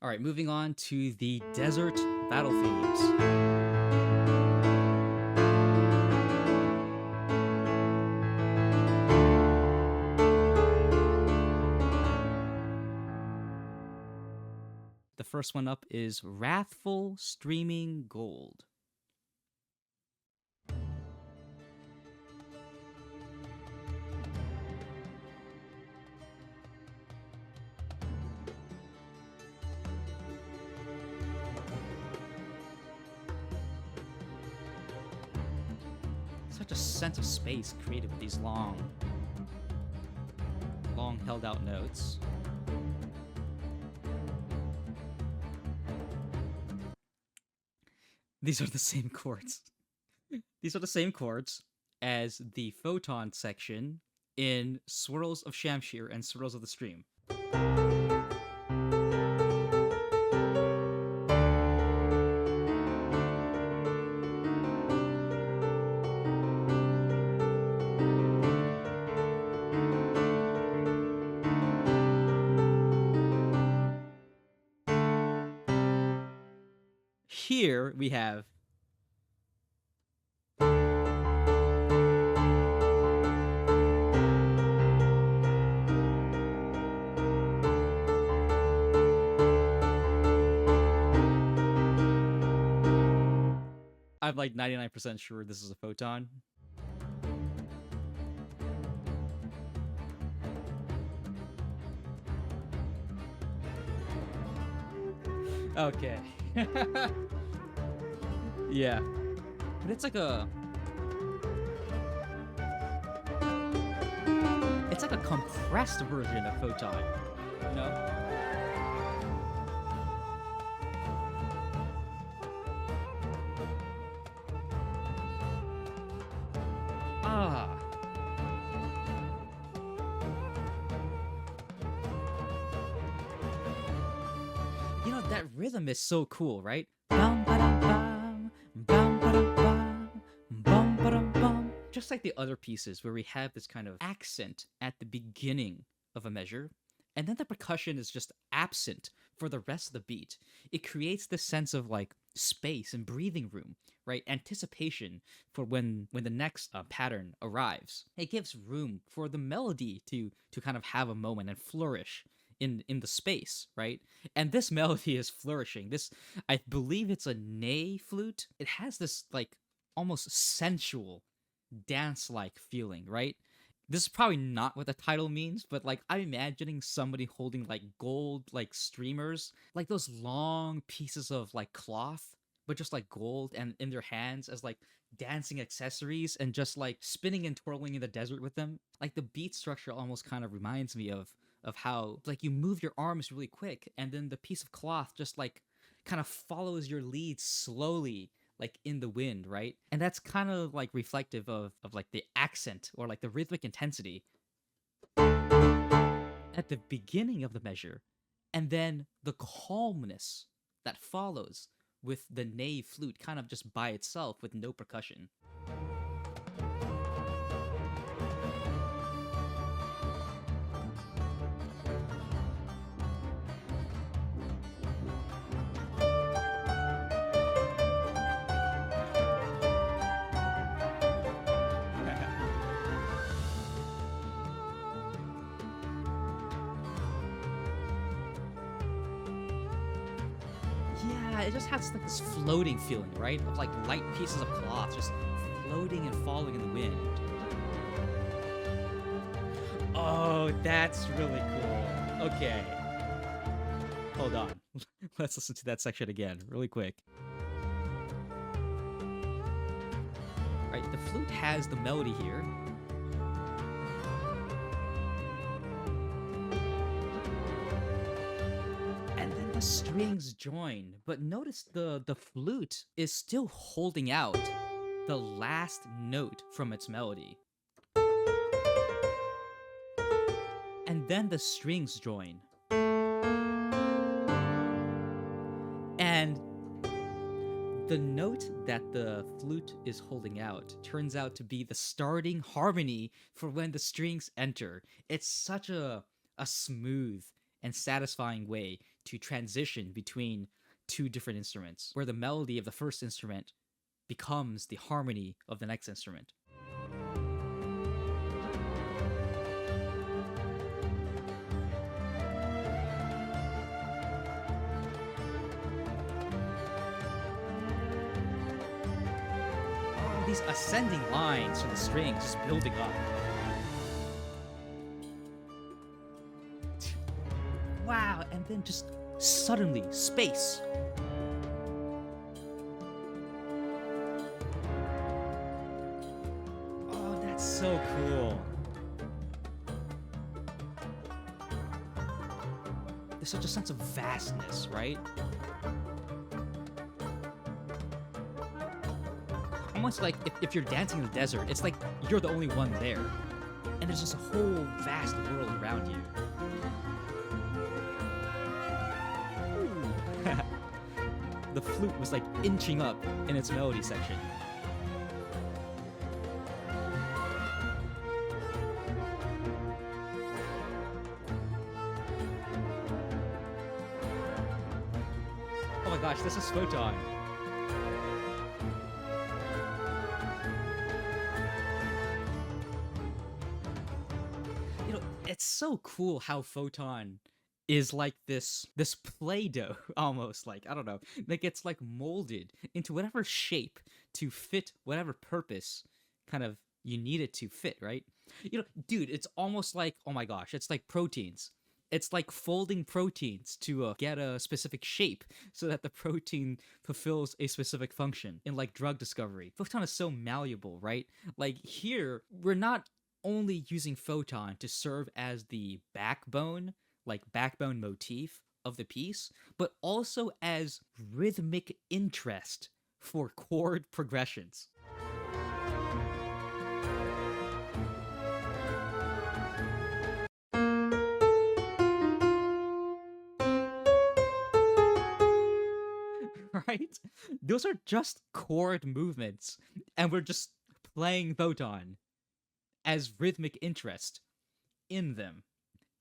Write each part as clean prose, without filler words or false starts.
All right, moving on to the desert battle themes. The first one up is Wrathful Streaming Gold. Such a sense of space created with these long held out notes. These are the same chords. These are the same chords as the photon section in Swirls of Shamshir and Swirls of the Stream. Here we have I'm like 99% sure this is a photon. Okay. Yeah. But it's like a compressed version of photon, you know? Ah. You know, that rhythm is so cool, right? Bum, ba-dum, bum, bum, ba-dum, bum, bum, ba-dum, bum. Just like the other pieces where we have this kind of accent at the beginning of a measure, and then the percussion is just absent for the rest of the beat. It creates this sense of like space and breathing room, right? Anticipation for when the next pattern arrives. It gives room for the melody to kind of have a moment and flourish in the space, right? And this melody is flourishing. This, I believe it's a ney flute. It has this like almost sensual dance-like feeling, right? This is probably not what the title means, but like I'm imagining somebody holding like gold like streamers, like those long pieces of like cloth, but just like gold and in their hands as like dancing accessories and just like spinning and twirling in the desert with them. Like the beat structure almost kind of reminds me of how like you move your arms really quick and then the piece of cloth just like kind of follows your lead slowly like in the wind, right? And that's kind of like reflective of like the accent or like the rhythmic intensity at the beginning of the measure, and then the calmness that follows with the ney flute kind of just by itself with no percussion. Yeah, it just has like this floating feeling, right? Of like light pieces of cloth just floating and falling in the wind. Oh, that's really cool. Okay. Hold on. Let's listen to that section again, really quick. Right, the flute has the melody here. And then the strings join. But notice the flute is still holding out the last note from its melody. And then the strings join. And the note that the flute is holding out turns out to be the starting harmony for when the strings enter. It's such a smooth and satisfying way to transition between two different instruments, where the melody of the first instrument becomes the harmony of the next instrument. Oh, these ascending lines from the strings just building up. Wow, and then just suddenly space. Oh, that's so cool. There's such a sense of vastness, right? Almost like if you're dancing in the desert, it's like you're the only one there. And there's just a whole vast world around you. The flute was like inching up in its melody section. Oh my gosh, this is Photon. You know, it's so cool how Photon is like this Play-Doh almost, like, I don't know, that gets like molded into whatever shape to fit whatever purpose kind of you need it to fit, right? You know, dude, it's almost like, oh my gosh, it's like proteins. It's like folding proteins to get a specific shape so that the protein fulfills a specific function in like drug discovery. Photon is so malleable, right? Like here, we're not only using Photon to serve as the backbone motif of the piece, but also as rhythmic interest for chord progressions. Right? Those are just chord movements, and we're just playing Photon as rhythmic interest in them.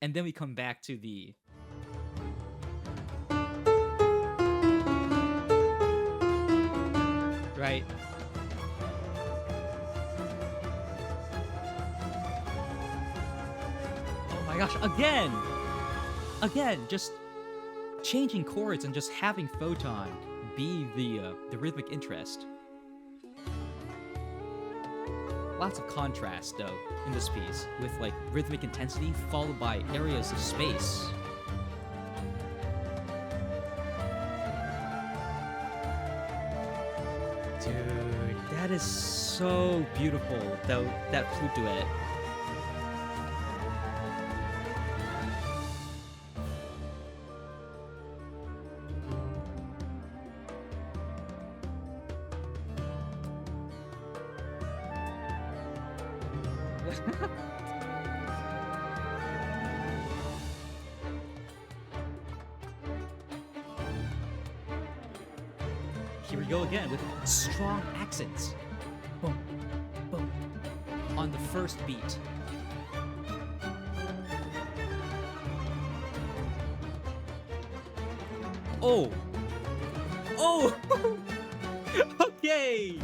And then we come back to the... Right? Oh my gosh, again! Again, just changing chords and just having Photon be the rhythmic interest. Lots of contrast, though, in this piece, with like rhythmic intensity followed by areas of space. Dude, that is so beautiful, though, that flute duet. Here we go again with strong accents. Boom, boom, on the first beat. Oh! Oh! Okay!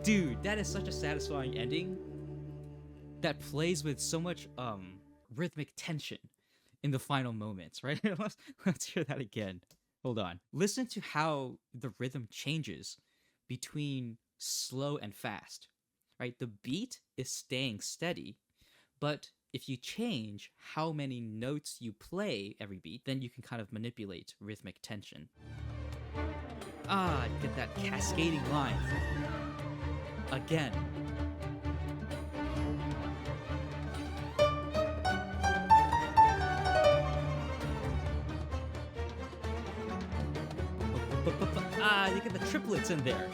Dude, that is such a satisfying ending that plays with so much rhythmic tension in the final moments, right? Let's hear that again. Hold on. Listen to how the rhythm changes between slow and fast, right? The beat is staying steady, but if you change how many notes you play every beat, then you can kind of manipulate rhythmic tension. Ah, get that cascading line. Again. Ah, you get the triplets in there.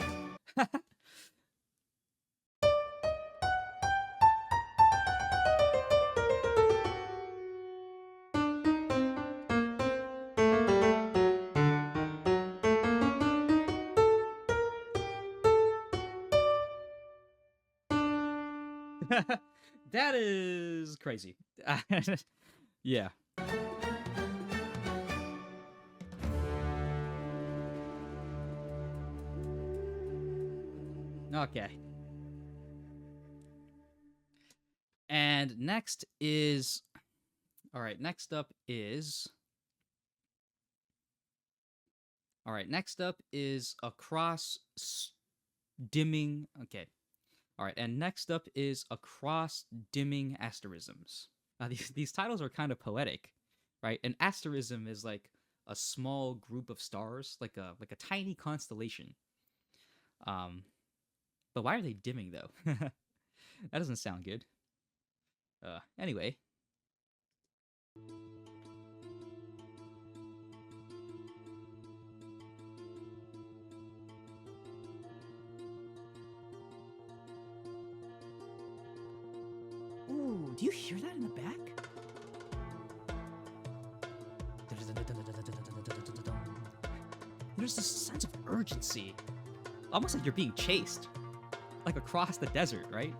That is crazy. Yeah. Okay. And next is, all right, next up is, all right, next up is across dimming. Okay. All right, and next up is across dimming asterisms. These titles are kind of poetic, right? An asterism is like a small group of stars, like a tiny constellation. Um, but why are they dimming though? That doesn't sound good. Anyway. Ooh, do you hear that in the back? There's this sense of urgency, almost like you're being chased, like across the desert, right?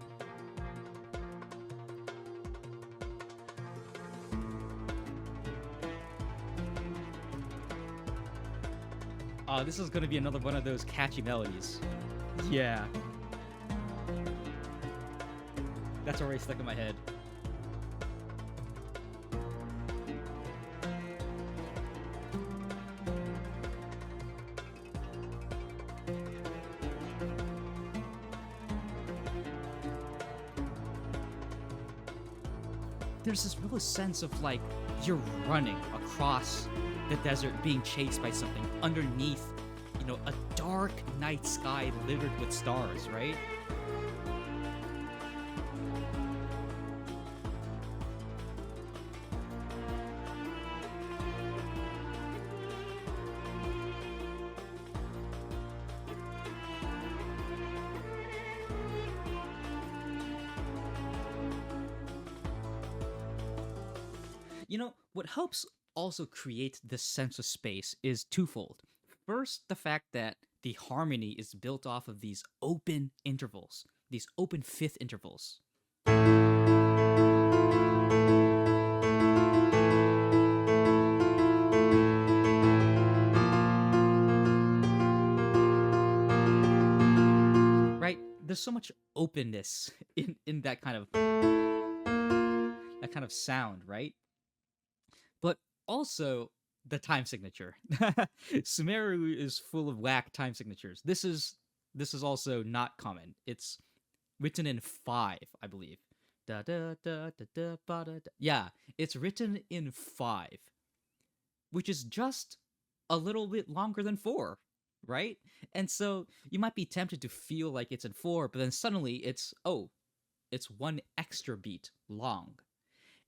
This is gonna be another one of those catchy melodies. Yeah. That's already stuck in my head. There's this real sense of like you're running across the desert being chased by something underneath, a dark night sky littered with stars, right? What helps also create this sense of space is twofold. First, the fact that the harmony is built off of these open intervals, these open fifth intervals. Right? There's so much openness in that kind of sound, right? But also the time signature. Sumeru is full of whack time signatures. This is also not common. It's written in 5, I believe. Da da da da da ba da da. Yeah, it's written in 5, which is just a little bit longer than 4, right? And so you might be tempted to feel like it's in 4, but then suddenly it's one extra beat long.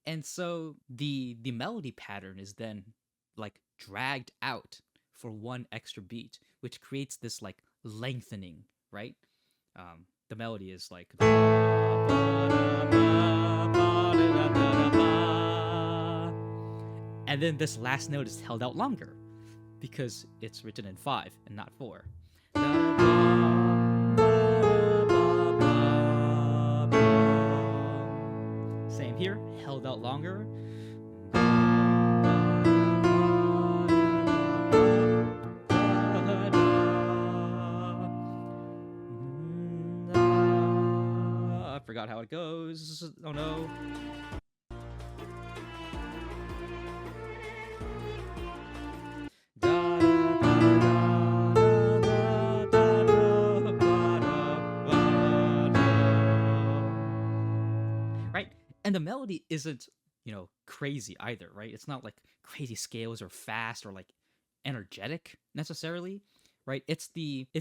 And so the melody pattern is then like dragged out for one extra beat, which creates this like lengthening, right? The melody is like, and then this last note is held out longer because it's written in 5 and not 4. Same here, held out longer. I forgot how it goes. Oh no. Right? And the melody isn't, crazy either, right? It's not like crazy scales or fast or like energetic necessarily, right? It's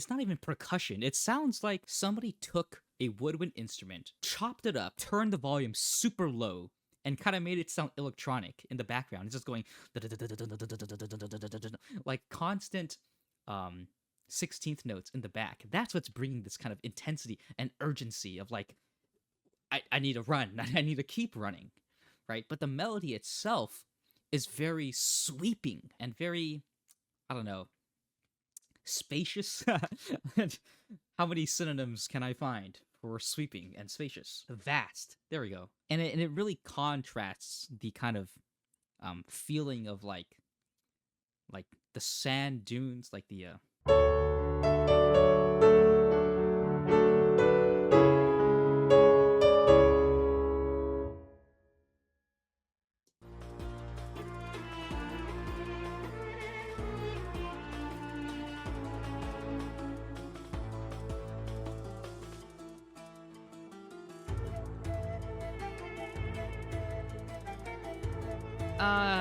not even percussion. It sounds like somebody took a woodwind instrument, chopped it up, turned the volume super low, and kind of made it sound electronic in the background. It's just going like constant 16th notes in the back. That's what's bringing this kind of intensity and urgency of like, I need to run. I need to keep running, right? But the melody itself is very sweeping and very, I don't know, spacious. How many synonyms can I find for sweeping and spacious? Vast. There we go. And it really contrasts the kind of feeling of like the sand dunes, like the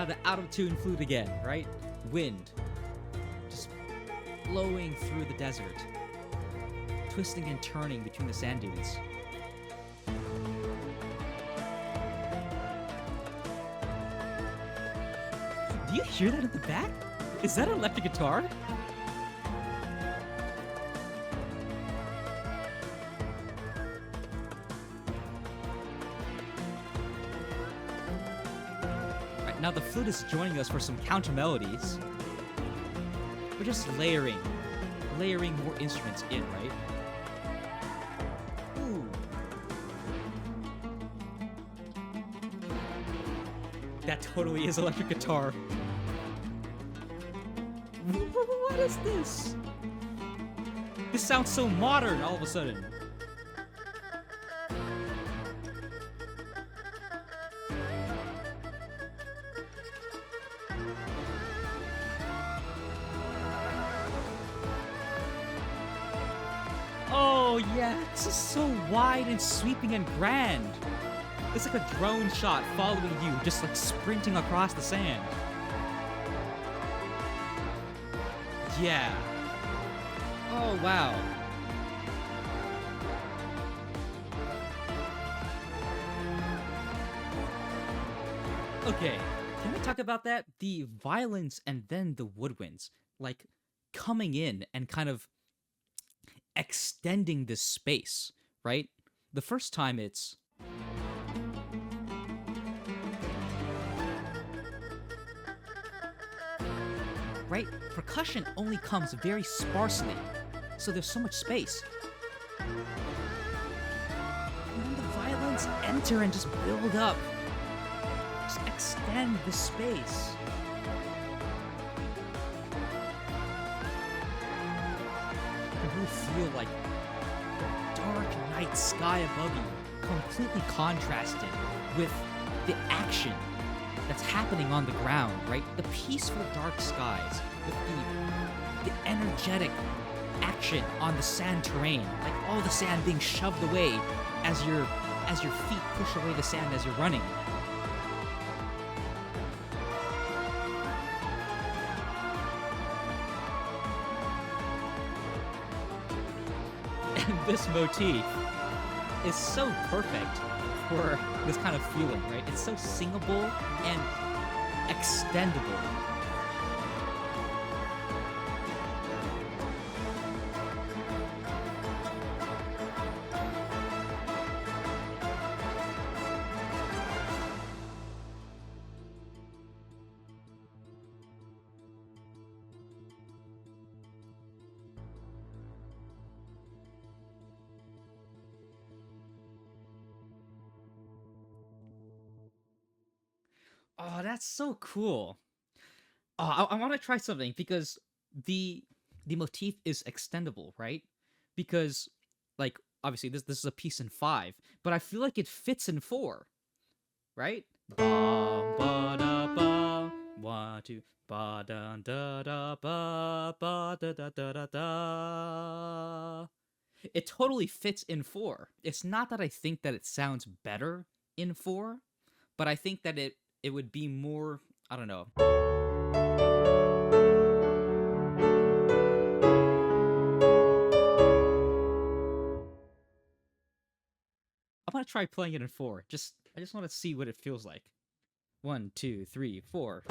the out of tune flute again, right? Wind just blowing through the desert, twisting and turning between the sand dunes. Do you hear that in the back? Is that an electric guitar? Now the flute is joining us for some counter melodies. We're just layering more instruments in, right? Ooh. That totally is electric guitar. What is this? This sounds so modern all of a sudden. Oh yeah, this is so wide and sweeping and grand. It's like a drone shot following you, just like sprinting across the sand. Yeah. Oh wow. Okay, can we talk about that? The violins and then the woodwinds, like coming in and kind of extending this space, right? The first time it's right? Percussion only comes very sparsely, so there's so much space. And then the violins enter and just build up. Just extend the space. You feel like dark night sky above you, completely contrasted with the action that's happening on the ground, right? The peaceful dark skies with the energetic action on the sand terrain, like all the sand being shoved away as your feet push away the sand as you're running. And this motif is so perfect for this kind of feeling, right? It's so singable and extendable. Oh, that's so cool. Oh, I want to try something because the motif is extendable, right? Because like obviously this is a piece in 5, but I feel like it fits in 4, right? Ba ba da ba 1 2 ba da da da ba da da da da da. It totally fits in 4. It's not that I think that it sounds better in 4, but I think that it would be more, I don't know. I'm gonna try playing it in 4. I just want to see what it feels like. 1 2 3 4.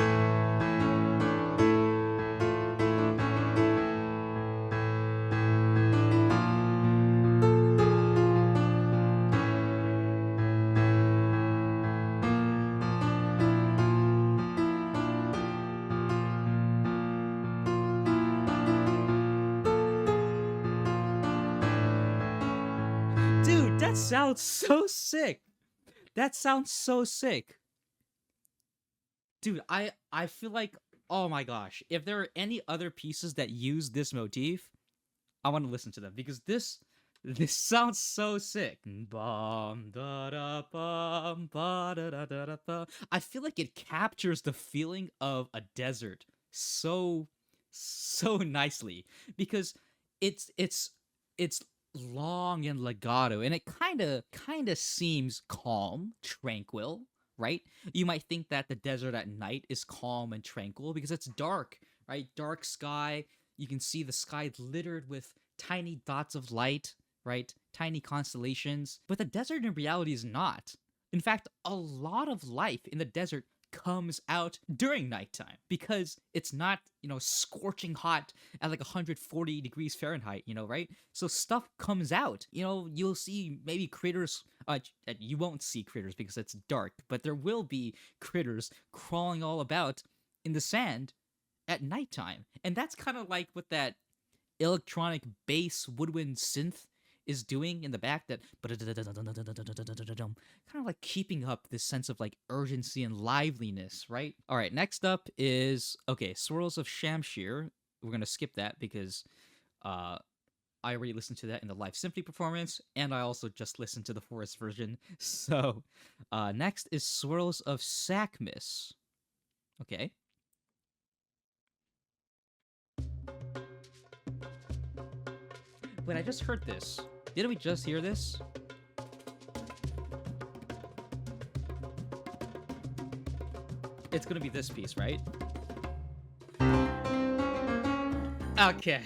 Dude, that sounds so sick. That sounds so sick. Dude, I feel like, oh my gosh, if there are any other pieces that use this motif, I want to listen to them because this sounds so sick. Bum, da, da, bum, ba, da, da, da, da, ba. I feel like it captures the feeling of a desert so nicely because it's long and legato and it kind of seems calm, tranquil, right? You might think that the desert at night is calm and tranquil because it's dark, right? Dark sky. You can see the sky littered with tiny dots of light, right? Tiny constellations. But the desert in reality is not. In fact, a lot of life in the desert comes out during nighttime because it's not, scorching hot at like 140 degrees Fahrenheit, right? So stuff comes out. You'll see maybe critters. You won't see critters because it's dark, but there will be critters crawling all about in the sand at nighttime. And that's kind of like what that electronic bass woodwind synth is doing in the back, that kind of like keeping up this sense of like urgency and liveliness, right? All right, next up is Swirls of Shamshir. We're gonna skip that because I already listened to that in the live symphony performance, and I also just listened to the forest version. So next is Swirls of Sacus. Okay. Wait, I just heard this. Didn't we just hear this? It's gonna be this piece, right? Okay.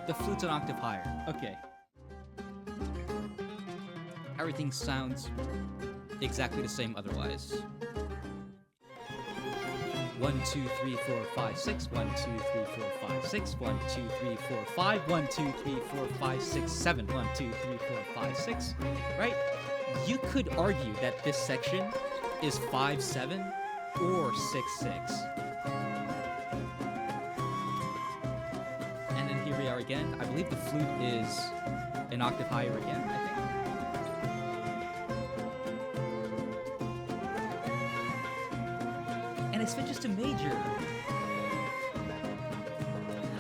The flute's an octave higher. Okay. Everything sounds exactly the same otherwise. 1, 2, 3, 4, 5, 6. 1, 2, 3, 4, 5, 6. 1, 2, 3, 4, 5. 1, 2, 3, 4, 5, 6, 7. 1, 2, 3, 4, 5, 6. Right? You could argue that this section is 5, 7 or 6, 6. And then here we are again. I believe the flute is an octave higher again, I think. And it switches to major.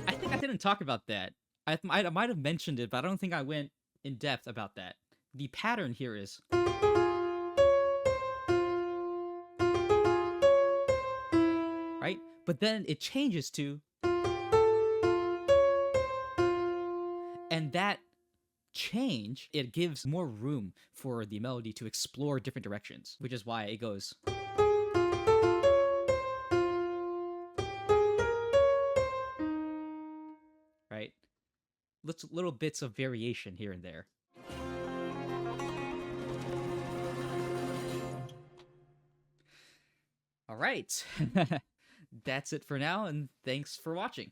I think I didn't talk about that. I might have mentioned it, but I don't think I went in depth about that. The pattern here is... right? But then it changes to... and that change, it gives more room for the melody to explore different directions, which is why it goes... right? Little bits of variation here and there. All right. That's it for now, and thanks for watching.